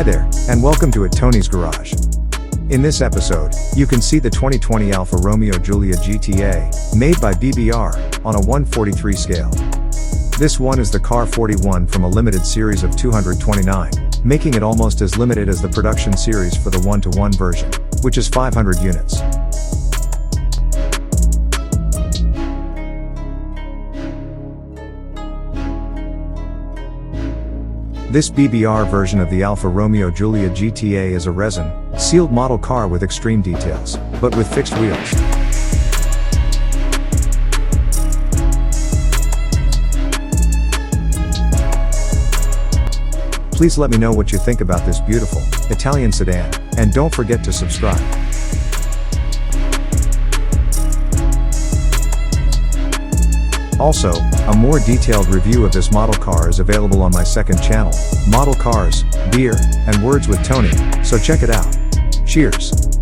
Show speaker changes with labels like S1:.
S1: Hi there, and welcome to Tony's Garage. In this episode, you can see the 2020 Alfa-Romeo Giulia GTA, made by BBR, on a 1/43 scale. This one is the car 41 from a limited series of 229, making it almost as limited as the production series for the 1:1 version, which is 500 units. This BBR version of the Alfa-Romeo Giulia GTA is a resin, sealed model car with extreme details, but with fixed wheels. Please let me know what you think about this beautiful, Italian sedan, and don't forget to subscribe. Also, a more detailed review of this model car is available on my second channel, Model Cars, Beer, and Words with Tony, so check it out. Cheers!